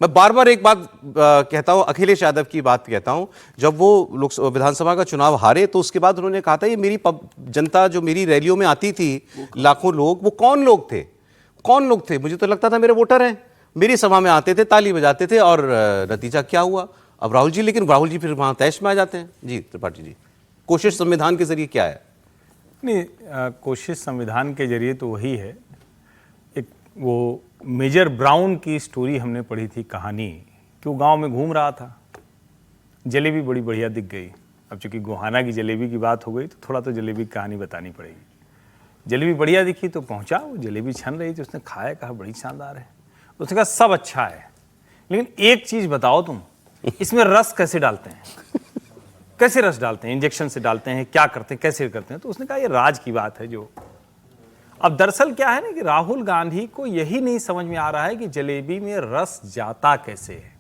मैं बार बार एक बात कहता हूं, अखिलेश यादव की बात कहता हूं। जब वो विधानसभा का चुनाव हारे तो उसके बाद उन्होंने कहा था ये मेरी जनता जो मेरी रैलियों में आती थी, लाखों लोग, वो कौन लोग थे? कौन लोग थे? मुझे तो लगता था मेरे वोटर हैं, मेरी सभा में आते थे, ताली बजाते थे, और नतीजा क्या हुआ? अब राहुल जी, लेकिन राहुल जी फिर वहां तैश में आ जाते हैं। जी त्रिपाठी जी, कोशिश संविधान के जरिए क्या है? नहीं, कोशिश संविधान के जरिए तो वही है। एक वो मेजर ब्राउन की स्टोरी हमने पढ़ी थी, कहानी कि वो गांव में घूम रहा था, जलेबी बड़ी बढ़िया दिख गई। अब चूंकि गोहाना की जलेबी की बात हो गई तो थोड़ा तो जलेबी की कहानी बतानी पड़ेगी। जलेबी बढ़िया दिखी तो पहुंचा, वो जलेबी छन रही थी, उसने खाया, कहा बड़ी शानदार है। उसने कहा सब अच्छा है, लेकिन एक चीज बताओ तुम, इसमें रस कैसे डालते हैं? कैसे रस डालते हैं? इंजेक्शन से डालते हैं, क्या करते हैं, कैसे करते हैं? तो उसने कहा ये राज की बात है। जो अब दरअसल क्या है ना कि राहुल गांधी को यही नहीं समझ में आ रहा है कि जलेबी में रस जाता कैसे है।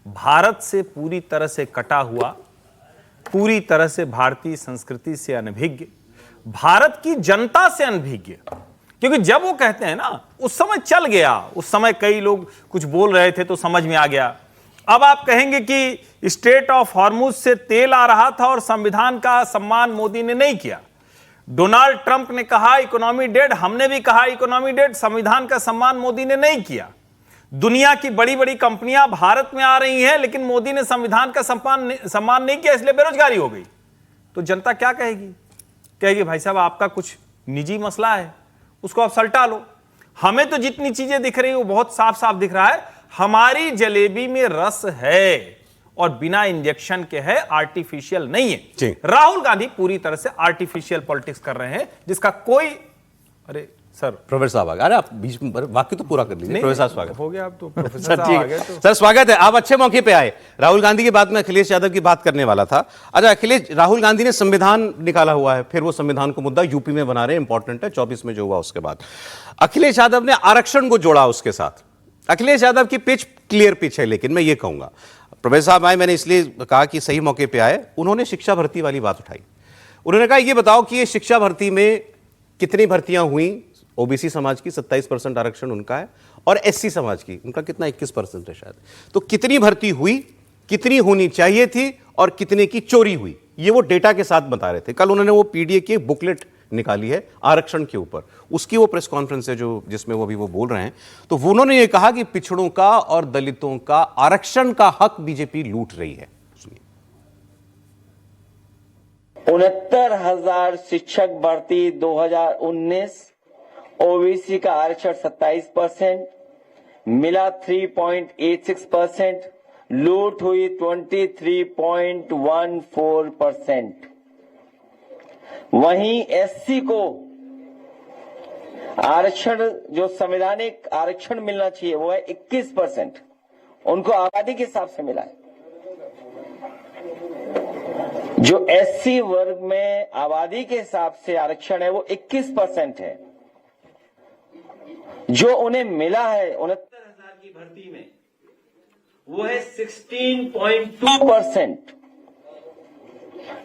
भारत से पूरी तरह से कटा हुआ, पूरी तरह से भारतीय संस्कृति से अनभिज्ञ, भारत की जनता से अनभिज्ञ। क्योंकि जब वो कहते हैं ना, उस समय चल गया, उस समय कई लोग कुछ बोल रहे थे तो समझ में आ गया। अब आप कहेंगे कि स्ट्रेट ऑफ हॉर्मुज से तेल आ रहा था और संविधान का सम्मान मोदी ने नहीं किया। डोनाल्ड ट्रंप ने कहा इकोनॉमी डेड, हमने भी कहा इकोनॉमी डेड, संविधान का सम्मान मोदी ने नहीं किया। दुनिया की बड़ी बड़ी कंपनियां भारत में आ रही हैं, लेकिन मोदी ने संविधान का सम्मान नहीं किया, इसलिए बेरोजगारी हो गई। तो जनता क्या कहेगी? कहेगी भाई साहब आपका कुछ निजी मसला है, उसको आप सल्टा लो। हमें तो जितनी चीजें दिख रही है वो बहुत साफ साफ दिख रहा है, हमारी जलेबी में रस है और बिना इंजेक्शन के है, आर्टिफिशियल नहीं है। राहुल गांधी पूरी तरह से आर्टिफिशियल पॉलिटिक्स कर रहे हैं, जिसका कोई, अरे सर प्रोफेसर साहब आ गए। अरे आप बीच में वाक्य तो पूरा कर लीजिए। प्रोफेसर साहब स्वागत हो गया। आप तो प्रोफेसर साहब आ गए तो सर स्वागत है, आप अच्छे मौके पे आए। राहुल गांधी के बाद में अखिलेश यादव की बात करने वाला था। अच्छा अखिलेश, राहुल गांधी ने संविधान निकाला हुआ है, फिर वो संविधान को मुद्दा यूपी में बना रहे हैं, इंपॉर्टेंट है, 24 में जो हुआ उसके बाद। अखिलेश यादव ने आरक्षण को जोड़ा उसके साथ। अखिलेश यादव की पिच क्लियर पिच है, लेकिन मैं ये कहूंगा, प्रोफेसर साहब आए, मैंने इसलिए कहा कि सही मौके पे आए, उन्होंने शिक्षा भर्ती वाली बात उठाई। उन्होंने कहा ये बताओ कि ये शिक्षा भर्ती में कितनी भर्तियां हुई? ओबीसी समाज की 27% आरक्षण उनका है, और एससी समाज की उनका कितना 21% है शायद। तो कितनी भर्ती हुई, कितनी होनी चाहिए थी, और कितने की चोरी हुई, ये वो डेटा के साथ बता रहे थे। कल उन्होंने वो पीडीए की बुकलेट निकाली है आरक्षण के ऊपर, उसकी वो प्रेस कॉन्फ्रेंस है जो जिसमें वो अभी वो बोल रहे हैं। तो उन्होंने ये कहा कि पिछड़ों का और दलितों का आरक्षण का हक बीजेपी लूट रही है। 69,000 शिक्षक भर्ती 2019, ओबीसी का आरक्षण 27%, मिला 3.86%, लूट हुई 23.14%। वहीं एससी को आरक्षण, जो संवैधानिक आरक्षण मिलना चाहिए, वो है 21%, उनको आबादी के हिसाब से मिला है। जो एससी वर्ग में आबादी के हिसाब से आरक्षण है वो 21% है। जो उन्हें मिला है 69,000 की भर्ती में, वो है 16.2%।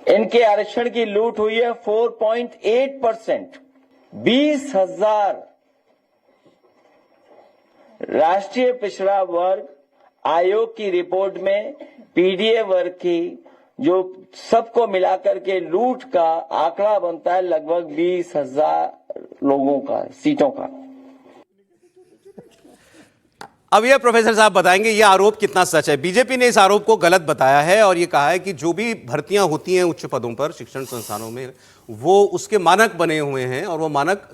इनके आरक्षण की लूट हुई है 4.8%। 20,000 राष्ट्रीय पिछड़ा वर्ग आयोग की रिपोर्ट में पीडीए वर्ग की जो सबको मिलाकर के लूट का आंकड़ा बनता है लगभग 20,000 लोगों का, सीटों का। अब ये प्रोफेसर साहब बताएंगे ये आरोप कितना सच है। बीजेपी ने इस आरोप को गलत बताया है और ये कहा है कि जो भी भर्तियां होती हैं उच्च पदों पर शिक्षण संस्थानों में, वो उसके मानक बने हुए हैं और वो मानक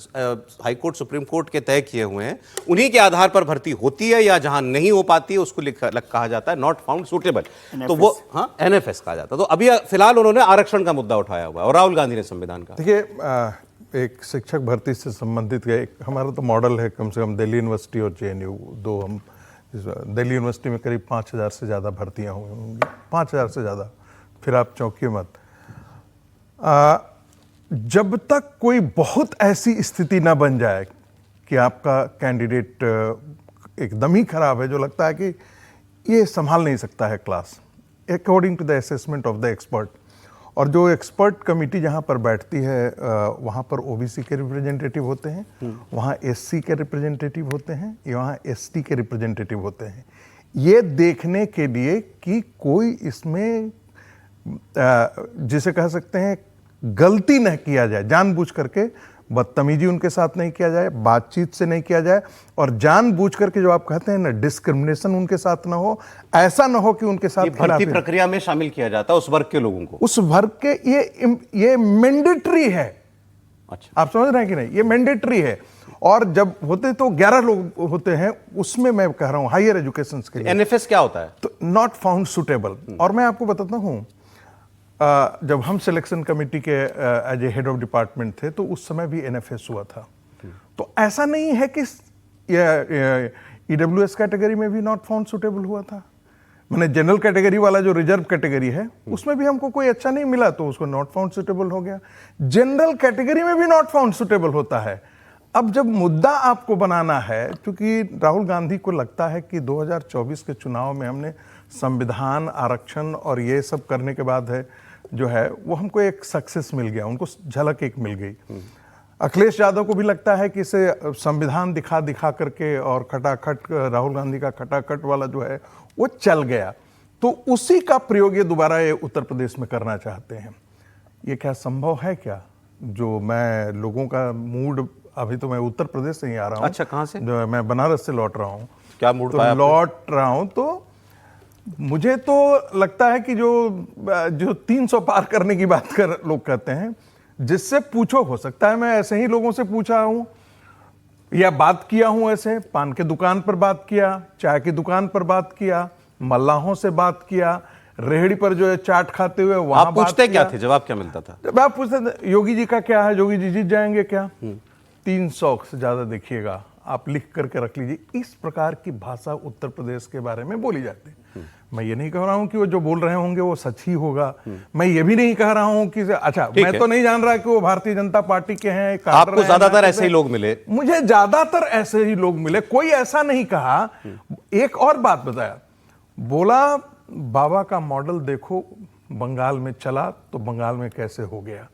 हाईकोर्ट सुप्रीम कोर्ट के तय किए हुए हैं। उन्हीं के आधार पर भर्ती होती है या जहां नहीं हो पाती है उसको कहा जाता है नॉट फाउंड सुटेबल, तो वो एनएफएस कहा जाता है। तो अभी फिलहाल उन्होंने आरक्षण का मुद्दा उठाया हुआ है और राहुल गांधी ने संविधान का। देखिए, एक शिक्षक भर्ती से संबंधित एक हमारा तो मॉडल है, कम से कम दिल्ली यूनिवर्सिटी और जेएनयू दो। हम दिल्ली यूनिवर्सिटी में करीब 5,000 से ज़्यादा भर्तियाँ हुई होंगी, 5,000 से ज़्यादा, फिर आप चौंकिए मत। जब तक कोई बहुत ऐसी स्थिति ना बन जाए कि आपका कैंडिडेट एकदम ही खराब है, जो लगता है कि ये संभाल नहीं सकता है class, according to the assessment of the expert, और जो एक्सपर्ट कमेटी जहाँ पर बैठती है वहाँ पर ओबीसी के रिप्रेजेंटेटिव होते हैं, वहाँ एससी के रिप्रेजेंटेटिव होते हैं, वहाँ एसटी के रिप्रेजेंटेटिव होते हैं। ये देखने के लिए कि कोई इसमें जिसे कह सकते हैं गलती न किया जाए, जानबूझ करके बदतमीजी उनके साथ नहीं किया जाए, बातचीत से नहीं किया जाए, और जानबूझ करके जो आप कहते हैं ना डिस्क्रिमिनेशन उनके साथ ना हो, ऐसा ना हो कि उनके साथ ये भर्ती प्रक्रिया में शामिल किया जाता है उस वर्ग के लोगों को। उस वर्ग के ये मैंडेटरी है। अच्छा, आप समझ रहे हैं कि नहीं, ये मैंडेटरी है। और जब होते तो 11 लोग होते हैं, उसमें मैं कह रहा हूं हायर एजुकेशन के लिए एनएफएस क्या होता है? तो नॉट फाउंड सुटेबल। और मैं आपको बताता हूं, जब हम सिलेक्शन कमेटी के as a head of department थे तो उस समय भी एनएफएस हुआ था। तो ऐसा नहीं है कि ईडब्ल्यूएस कैटेगरी में भी नॉट फाउंड सुटेबल हुआ था। मैंने जनरल कैटेगरी वाला जो रिजर्व कैटेगरी है उसमें भी हमको कोई अच्छा नहीं मिला तो उसको नॉट फाउंड सुटेबल हो गया। जनरल कैटेगरी में भी नॉट फाउंड सुटेबल होता है। अब जब मुद्दा आपको बनाना है, क्योंकि राहुल गांधी को लगता है कि 2024 के चुनाव में हमने संविधान, आरक्षण और ये सब करने के बाद है जो है वो हमको एक सक्सेस मिल गया, उनको झलक एक मिल गई। अखिलेश यादव को भी लगता है कि इसे संविधान दिखा दिखा करके और खटाखट राहुल गांधी का खटाखट वाला जो है वो चल गया, तो उसी का प्रयोग ये दोबारा ये उत्तर प्रदेश में करना चाहते हैं। ये क्या संभव है क्या? जो मैं लोगों का मूड, अभी तो मैं उत्तर प्रदेश से ही आ रहा हूँ। अच्छा, कहाँ से? जो मैं बनारस से लौट रहा हूँ। क्या मूड तो पाया आपने? लौट रहा हूँ तो मुझे तो लगता है कि जो 300 पार करने की बात कर लोग कहते हैं, जिससे पूछो, हो सकता है मैं ऐसे ही लोगों से पूछा हूं या बात किया हूं, ऐसे पान के दुकान पर बात किया, चाय की दुकान पर बात किया, मल्लाहों से बात किया, रेहड़ी पर जो है चाट खाते हुए वहां आप पूछते क्या थे, जवाब क्या मिलता था? जब आप पूछते थे योगी जी का क्या है, योगी जी जीत जाएंगे क्या? 300 से ज्यादा देखिएगा, आप लिख करके रख लीजिए। इस प्रकार की भाषा उत्तर प्रदेश के बारे में बोली जाती है। मैं ये नहीं कह रहा हूं कि वो जो बोल रहे होंगे वो सच ही होगा। मैं ये भी नहीं कह रहा हूं कि अच्छा, मैं तो नहीं जान रहा कि वो भारतीय जनता पार्टी के हैं। आपको ज्यादातर ऐसे ही लोग मिले? मुझे ज्यादातर ऐसे ही लोग मिले, कोई ऐसा नहीं कहा। एक और बात बताया, बोला बाबा का मॉडल देखो बंगाल में चला तो बंगाल में कैसे हो गया।